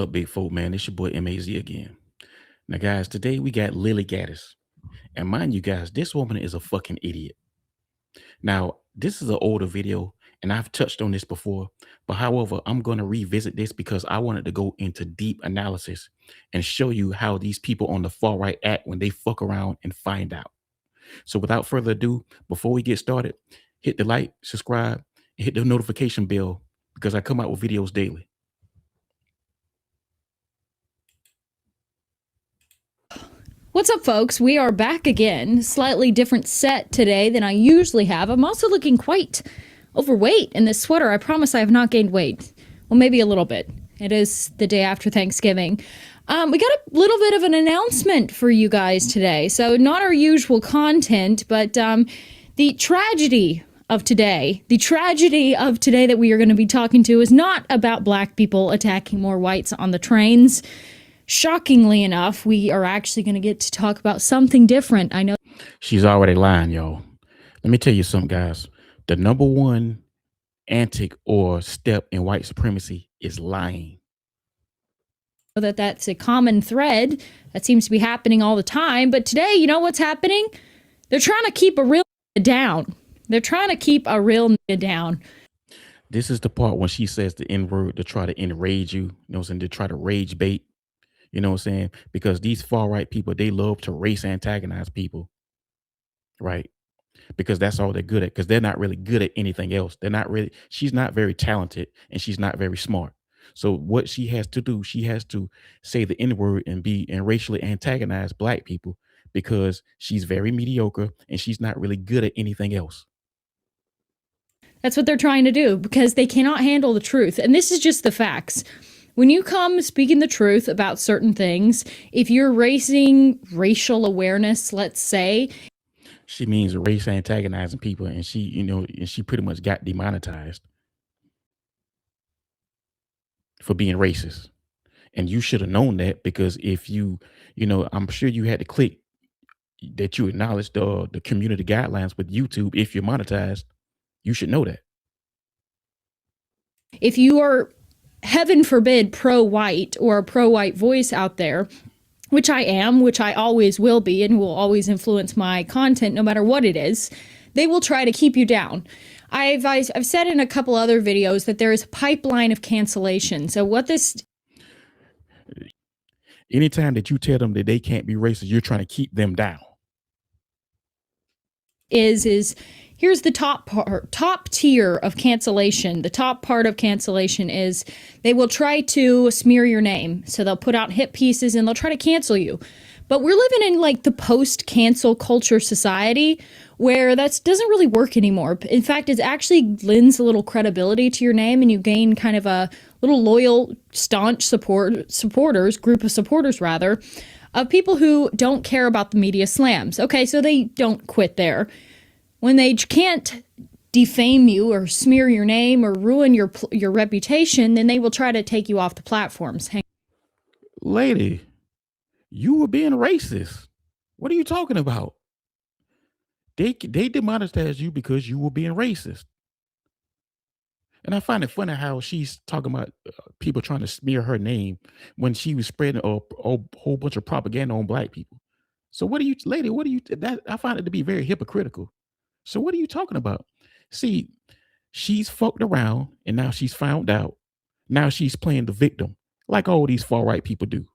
Up, big folk, man? It's your boy MAZ again. Now, guys, today we got Lily Gaddis. And mind you guys, this woman is a fucking idiot. Now, this is an older video, and I've touched on this before. But however, I'm going to revisit this because I wanted to go into deep analysis and show you how these people on the far right act when they fuck around and find out. So without further ado, before we get started, hit the like, subscribe, and hit the notification bell because I come out with videos daily. What's up, folks? We are back again. Slightly different set today than I usually have. I'm also looking quite overweight in this sweater. I promise I have not gained weight. Well, maybe a little bit. It is the day after Thanksgiving. We got a little bit of an announcement for you guys today. So not our usual content, but the tragedy of today that we are going to be talking to is not about black people attacking more whites on the trains. Shockingly enough, we are actually going to get to talk about something different. I know she's already lying, y'all. Let me tell you something, guys. The number one antic or step in white supremacy is lying. That's a common thread that seems to be happening all the time. But today, you know what's happening? They're trying to keep a real down. They're trying to keep a real down. This is the part when she says the N-word to try to enrage you, you know what I'm saying, to try to rage bait. You know what I'm saying? Because these far right people, they love to race antagonize people, right? Because that's all they're good at, because they're not really good at anything else. She's not very talented and she's not very smart. So what she has to do, she has to say the N-word and racially antagonize black people because she's very mediocre and she's not really good at anything else. That's what they're trying to do because they cannot handle the truth. And this is just the facts. When you come speaking the truth about certain things, if you're raising racial awareness, let's say. She means race antagonizing people, and she pretty much got demonetized for being racist. And you should have known that because if I'm sure you had to click that you acknowledge the community guidelines with YouTube. If you're monetized, you should know that. If you are, heaven forbid, pro-white or a pro-white voice out there, which I am, which I always will be and will always influence my content no matter what it is, they will try to keep you down. I've said in a couple other videos that there is a pipeline of cancellation. So what this... Anytime that you tell them that they can't be racist, you're trying to keep them down. Is here's the top tier of cancellation. The top part of cancellation is they will try to smear your name. So they'll put out hit pieces and they'll try to cancel you. But we're living in like the post-cancel culture society where that doesn't really work anymore. In fact, it actually lends a little credibility to your name and you gain kind of a little loyal, staunch group of supporters rather, of people who don't care about the media slams. Okay, so they don't quit there. When they can't defame you or smear your name or ruin your reputation, then they will try to take you off the platforms. Lady, you were being racist. What are you talking about? They demonetized you because you were being racist. And I find it funny how she's talking about people trying to smear her name when she was spreading a whole bunch of propaganda on black people. So I find it to be very hypocritical. So what are you talking about? See, she's fucked around and now she's found out. Now she's playing the victim like all these far right people do.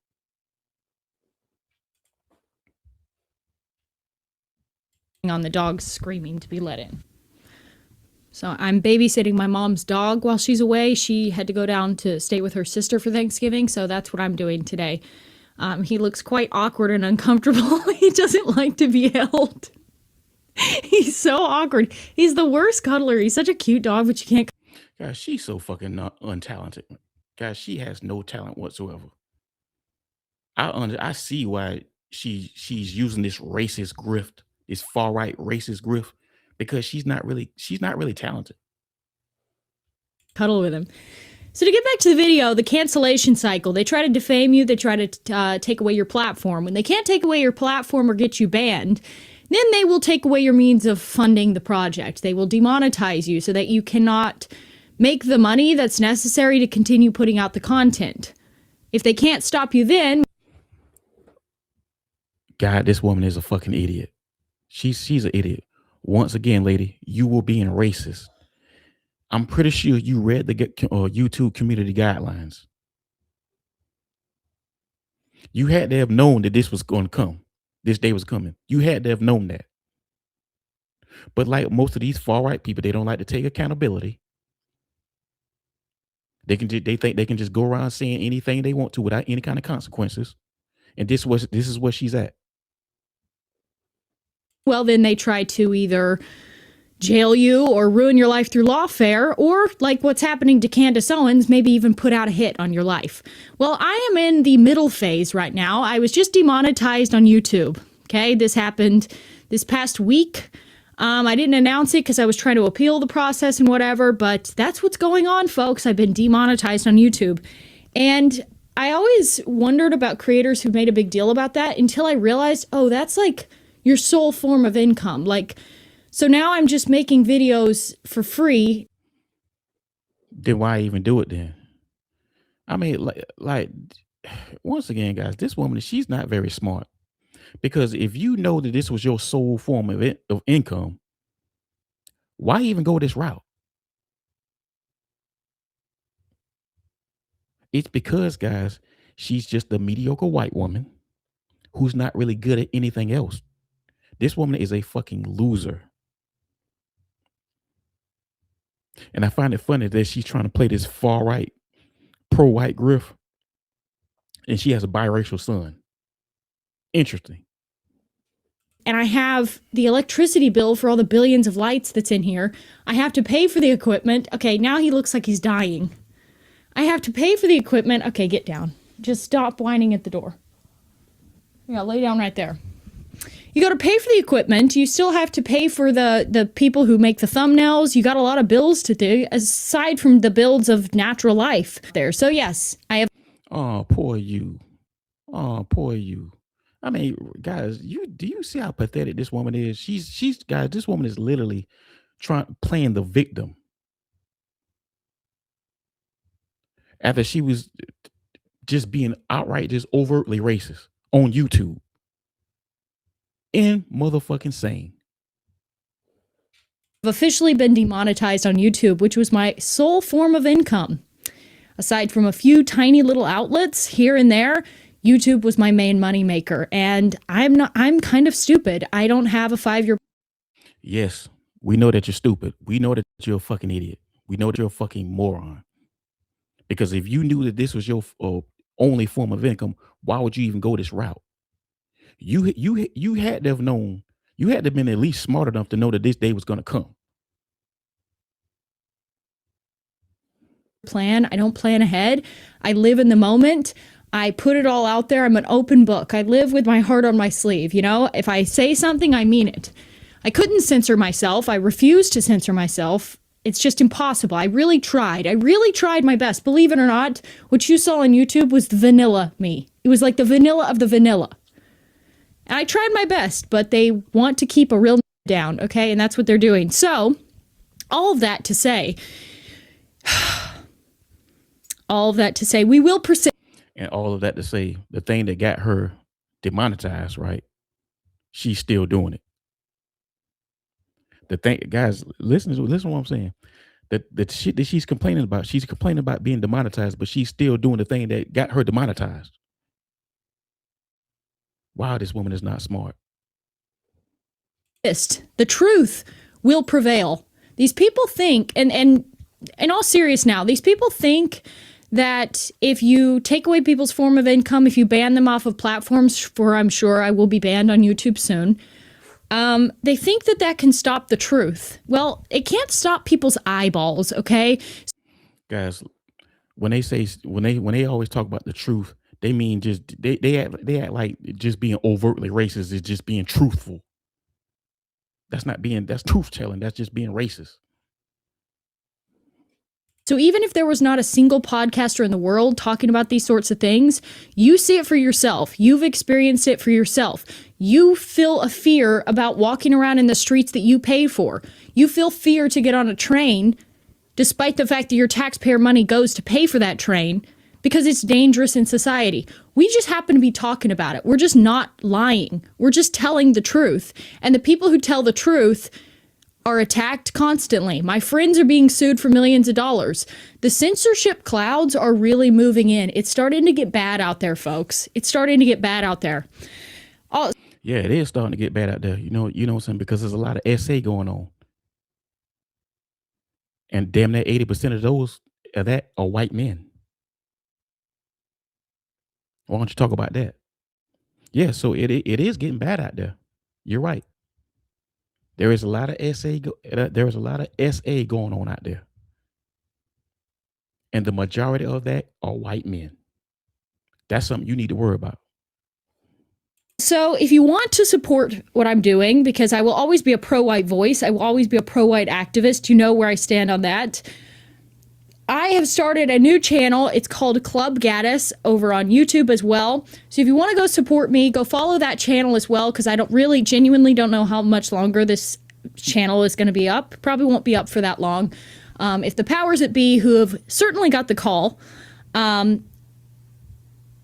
On the dog screaming to be let in. So I'm babysitting my mom's dog while she's away. She had to go down to stay with her sister for Thanksgiving, so that's what I'm doing today. He looks quite awkward and uncomfortable. He doesn't like to be held. He's so awkward. He's the worst cuddler. He's such a cute dog, but you can't. Guys, she's so fucking untalented. Guys, she has no talent whatsoever. I see why she's using this racist grift, this far right racist grift, because she's not really talented. Cuddle with him. So to get back to the video, the cancellation cycle, they try to defame you, they try to take away your platform. When they can't take away your platform or get you banned, then they will take away your means of funding the project. They will demonetize you so that you cannot make the money that's necessary to continue putting out the content. If they can't stop you then, God, this woman is a fucking idiot. She's an idiot. Once again, lady, you were being racist. I'm pretty sure you read the YouTube community guidelines. You had to have known that this was going to come. This day was coming. You had to have known that. But like most of these far right people, they don't like to take accountability. They think they can just go around saying anything they want to without any kind of consequences. And this is where she's at. well, then they try to either jail you or ruin your life through lawfare, or like what's happening to Candace Owens, maybe even put out a hit on your life. Well, I am in the middle phase right now. I was just demonetized on YouTube. Okay, this happened this past week. I didn't announce it because I was trying to appeal the process and whatever, but that's what's going on, folks. I've been demonetized on YouTube. And I always wondered about creators who made a big deal about that until I realized, oh, that's like your sole form of income. Like, so now I'm just making videos for free. Then why even do it then? I mean, like once again, guys, this woman, she's not very smart. Because if you know that this was your sole form of income, why even go this route? It's because, guys, she's just a mediocre white woman who's not really good at anything else. This woman is a fucking loser. And I find it funny that she's trying to play this far right, pro-white griff, and she has a biracial son. Interesting. And I have the electricity bill for all the billions of lights that's in here. I have to pay for the equipment. Okay, now he looks like he's dying. I have to pay for the equipment. Okay, get down. Just stop whining at the door. Yeah, lay down right there. You got to pay for the equipment. You still have to pay for the people who make the thumbnails. You got a lot of bills to do, aside from the bills of natural life there. So yes, I have. Oh, poor you. Oh, poor you. I mean, guys, do you see how pathetic this woman is? She's guys, this woman is literally playing the victim. After she was just being outright, just overtly racist on YouTube. And motherfucking sane. I've officially been demonetized on YouTube, which was my sole form of income. Aside from a few tiny little outlets here and there, YouTube was my main moneymaker, and I'm kind of stupid. I don't have a 5-year. Yes, we know that you're stupid. We know that you're a fucking idiot. We know that you're a fucking moron. Because if you knew that this was your only form of income, why would you even go this route? You had to have known. You had to have been at least smart enough to know that this day was going to come. Plan. I don't plan ahead. I live in the moment. I put it all out there. I'm an open book. I live with my heart on my sleeve. You know, if I say something, I mean it. I couldn't censor myself. I refused to censor myself. It's just impossible. I really tried. I really tried my best. Believe it or not, what you saw on YouTube was the vanilla me. It was like the vanilla of the vanilla. And I tried my best, but they want to keep a real down, okay? And that's what they're doing. So, all of that to say, we will persist. And all of that to say, the thing that got her demonetized, right? She's still doing it. The thing, guys, listen to what I'm saying. The shit that she's complaining about being demonetized, but she's still doing the thing that got her demonetized. Wow, this woman is not smart. The truth will prevail. These people think, and in all seriousness now, these people think that if you take away people's form of income, if you ban them off of platforms, for I'm sure I will be banned on YouTube soon, they think that can stop the truth. Well, it can't stop people's eyeballs, okay? Guys, when they always talk about the truth, they mean just they act like just being overtly racist is just being truthful. That's truth telling. That's just being racist. So even if there was not a single podcaster in the world talking about these sorts of things, you see it for yourself. You've experienced it for yourself. You feel a fear about walking around in the streets that you pay for. You feel fear to get on a train, despite the fact that your taxpayer money goes to pay for that train, because it's dangerous in society. We just happen to be talking about it. We're just not lying. We're just telling the truth. And the people who tell the truth are attacked constantly. My friends are being sued for millions of dollars. The censorship clouds are really moving in. It's starting to get bad out there, folks. It's starting to get bad out there. Oh, Yeah, it is starting to get bad out there. You know what I'm saying? Because there's a lot of SA going on. And damn near 80% of that are white men. Why don't you talk about that? Yeah, so it is getting bad out there. You're right. There is a lot of there is a lot of SA going on out there. And the majority of that are white men. That's something you need to worry about. so if you want to support what I'm doing, because I will always be a pro-white voice, I will always be a pro-white activist, you know where I stand on that. I have started a new channel. It's called Club Gaddis over on YouTube as well. So if you want to go support me, go follow that channel as well, because I genuinely don't know how much longer this channel is going to be up. Probably won't be up for that long. If the powers that be, who have certainly got the call,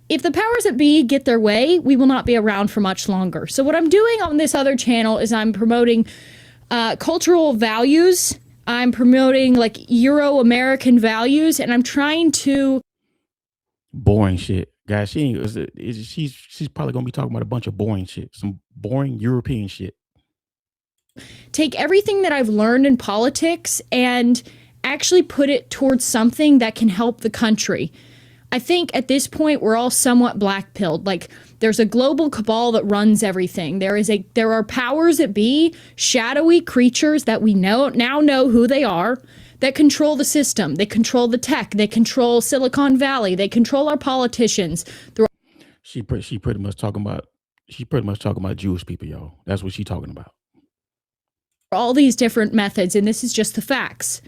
if the powers that be get their way, we will not be around for much longer. So what I'm doing on this other channel is I'm promoting cultural values. I'm promoting like Euro-American values, and I'm trying to... Boring shit. Guys, she's probably going to be talking about a bunch of boring shit. Some boring European shit. Take everything that I've learned in politics and actually put it towards something that can help the country. I think at this point we're all somewhat black-pilled. Like, there's a global cabal that runs everything. There are powers that be, shadowy creatures that we now know who they are, that control the system. They control the tech. They control Silicon Valley. They control our politicians. She pretty much talking about Jewish people, y'all. That's what she's talking about. All these different methods, and this is just the facts.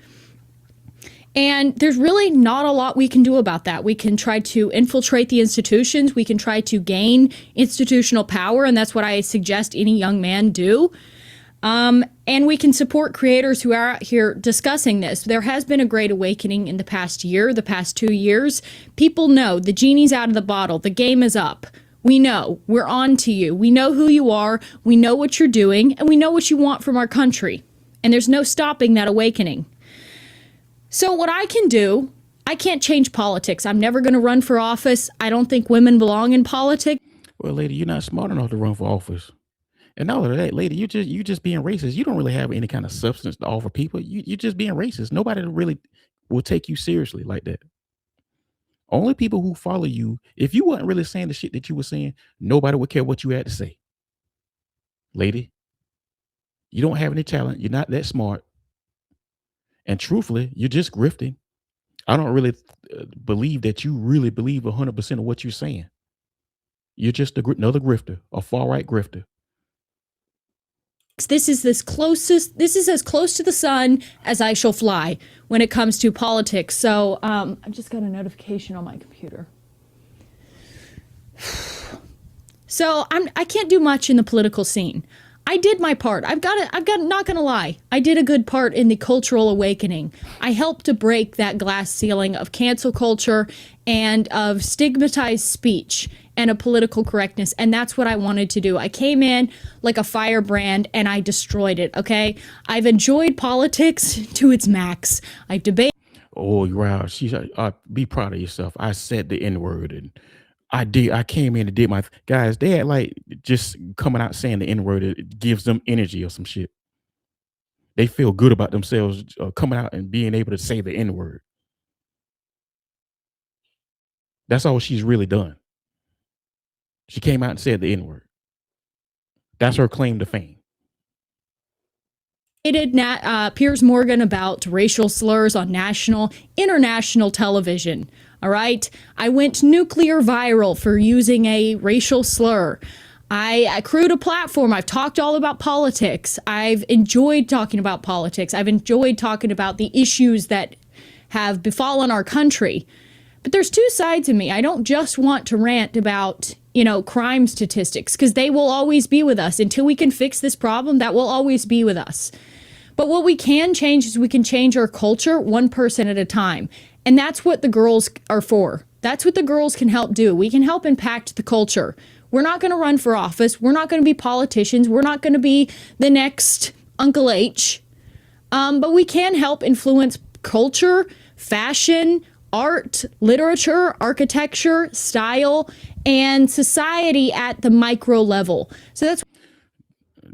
And there's really not a lot we can do about that. We can try to infiltrate the institutions. We can try to gain institutional power, and that's what I suggest any young man do. And we can support creators who are out here discussing this. There has been a great awakening in the past year, the past 2 years. People know the genie's out of the bottle. The game is up. We know. We're on to you. We know who you are. We know what you're doing, and we know what you want from our country. And there's no stopping that awakening. So what I can do, I can't change politics. I'm never going to run for office. I don't think women belong in politics. Well, lady, you're not smart enough to run for office. And all of that, lady, you just being racist. You don't really have any kind of substance to offer people. You're just being racist. Nobody really will take you seriously like that. Only people who follow you, if you weren't really saying the shit that you were saying, nobody would care what you had to say. Lady, you don't have any talent. You're not that smart. And truthfully, you're just grifting. I don't really believe that you really believe 100% of what you're saying. You're just another grifter, a far-right grifter. This is as close to the sun as I shall fly when it comes to politics. So I just got a notification on my computer. So I can't do much in the political scene. I did my part. Not gonna lie. I did a good part in the cultural awakening. I helped to break that glass ceiling of cancel culture and of stigmatized speech and of political correctness. And that's what I wanted to do. I came in like a firebrand and I destroyed it. Okay. I've enjoyed politics to its max. I've debated. Oh, wow. Be proud of yourself. I said the N-word and I came in and did my guys. They had like just coming out saying the N-word. It gives them energy or some shit. They feel good about themselves coming out and being able to say the N-word. That's all she's really done. She came out and said the N-word. That's her claim to fame. Piers Morgan about racial slurs on international television. All right. I went nuclear viral for using a racial slur. I accrued a platform. I've talked all about politics. I've enjoyed talking about politics. I've enjoyed talking about the issues that have befallen our country. But there's two sides of me. I don't just want to rant about, crime statistics, because they will always be with us. Until we can fix this problem, that will always be with us. But what we can change is we can change our culture one person at a time. And that's what the girls are for. That's what the girls can help do. We can help impact the culture. We're not going to run for office. We're not going to be politicians. We're not going to be the next Uncle H. But we can help influence culture, fashion, art, literature, architecture, style, and society at the micro level. So that's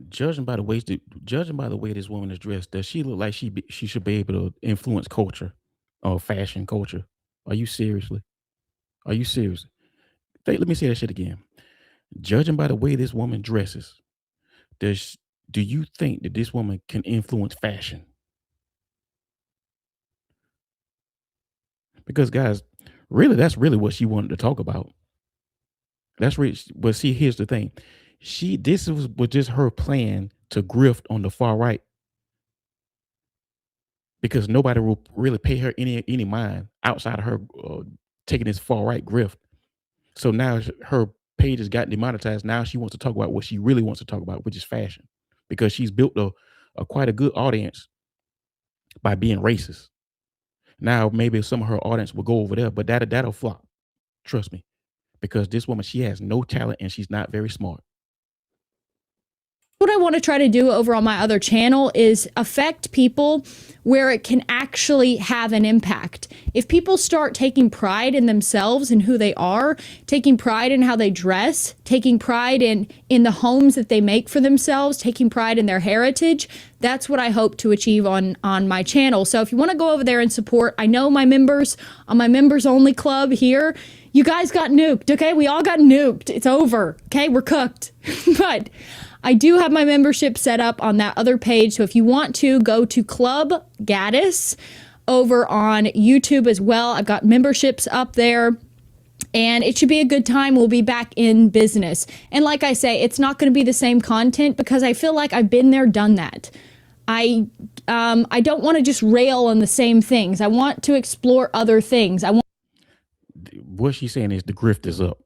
Judging by the way this woman is dressed, does she look like she should be able to influence culture or fashion culture? Are you seriously? Are you serious? Let me say that shit again. Judging by the way this woman dresses, does do you think that this woman can influence fashion? Because guys, really, that's really what she wanted to talk about. That's really, but see, here's the thing. This was just her plan to grift on the far right because nobody will really pay her any mind outside of her taking this far right grift. So now her page has gotten demonetized. Now she wants to talk about what she really wants to talk about, which is fashion, because she's built a quite a good audience by being racist. Now maybe some of her audience will go over there, but that'll flop. Trust me, because this woman, she has no talent and she's not very smart. what I want to try to do over on my other channel is affect people where it can actually have an impact. If people start taking pride in themselves and who they are, taking pride in how they dress, taking pride in the homes that they make for themselves, taking pride in their heritage, that's what I hope to achieve on my channel. So if you want to go over there and support, I know my members on my members only club here, you guys got nuked, okay? We all got nuked. It's over, okay? We're cooked. But I do have my membership set up on that other page. So if you want to go to Club Gaddis over on YouTube as well, I've got memberships up there. And it should be a good time. We'll be back in business. And like I say, it's not going to be the same content because I feel like I've been there, done that. I don't want to just rail on the same things. I want to explore other things. What she's saying is the grift is up.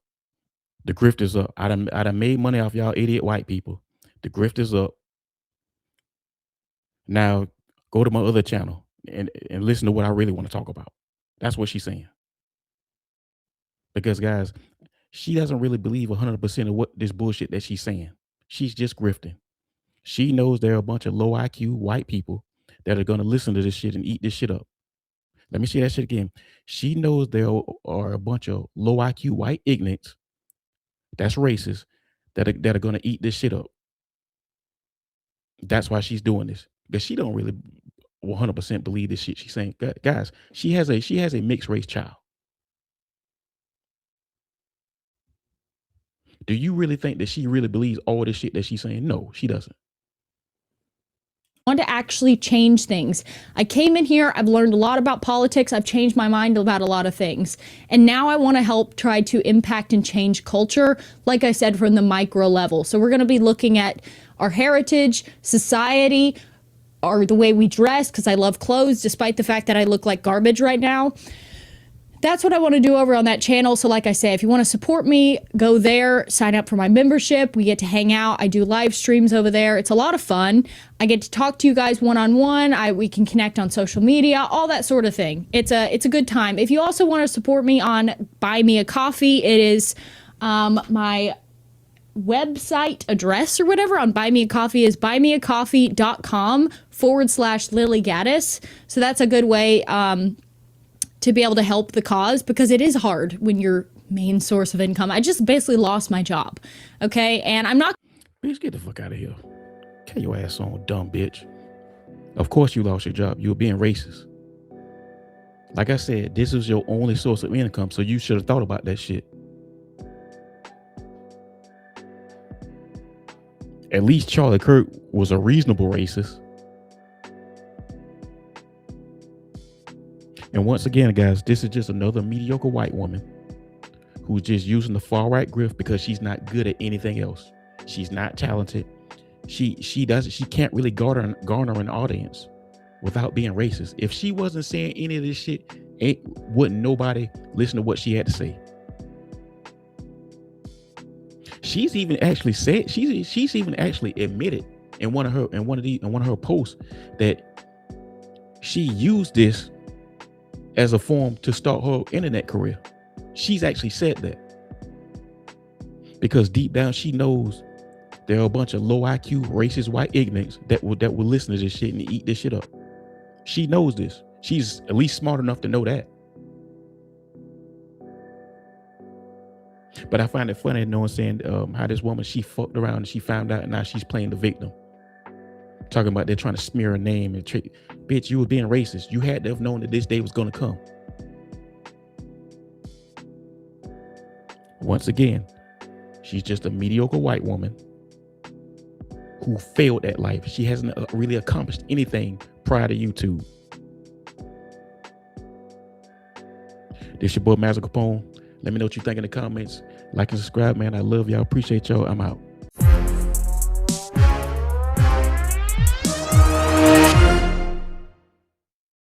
The grift is up. I done made money off y'all idiot white people. The grift is up. Now go to my other channel and listen to what I really want to talk about. That's what she's saying. Because guys, she doesn't really believe 100% of what this bullshit that she's saying. She's just grifting. She knows there are a bunch of low IQ white people that are going to listen to this shit and eat this shit up. Let me say that shit again. She knows there are a bunch of low IQ white ignorants that's racist that are going to eat this shit up. That's why she's doing this, because she don't really 100% believe this shit she's saying. Guys, she has a mixed race child. Do you really think that she really believes all this shit that she's saying? No, she doesn't. Want to actually change things. I came in here, I've learned a lot about politics, I've changed my mind about a lot of things. And now I want to help try to impact and change culture, like I said, from the micro level. So we're going to be looking at our heritage, society, or the way we dress, because I love clothes, despite the fact that I look like garbage right now. That's what I want to do over on that channel. So like I say, if you want to support me, go there, sign up for my membership. We get to hang out. I do live streams over there. It's a lot of fun. I get to talk to you guys one-on-one. We can connect on social media, all that sort of thing. It's a good time. If you also want to support me on Buy Me a Coffee, it is my website address or whatever on Buy Me a Coffee is buymeacoffee.com/Lily Gaddis. So that's a good way to be able to help the cause, because it is hard when your main source of income. I just basically lost my job. Okay. And I'm not. Bitch, get the fuck out of here. Get your ass on, dumb bitch. Of course you lost your job. You were being racist. Like I said, this is your only source of income, so you should have thought about that shit. At least Charlie Kirk was a reasonable racist. And once again, guys, this is just another mediocre white woman who's just using the far right grift because she's not good at anything else. She's not talented. She can't really garner an audience without being racist. If she wasn't saying any of this shit, wouldn't nobody listen to what she had to say. She's even actually said she's even actually admitted in one of her posts that she used this as a form to start her internet career. She's actually said that because deep down she knows there are a bunch of low IQ, racist, white ignorants that will listen to this shit and eat this shit up. She knows this. She's at least smart enough to know that. But I find it funny, you know what I'm saying, how this woman, she fucked around and she found out, and now she's playing the victim. Talking about they're trying to smear her name and bitch, you were being racist. You had to have known that this day was going to come. Once again, she's just a mediocre white woman who failed at life. She hasn't really accomplished anything prior to YouTube. This your boy Mazo. Let me know what you think in the comments. Like and subscribe, man. I love y'all. Appreciate y'all. I'm out.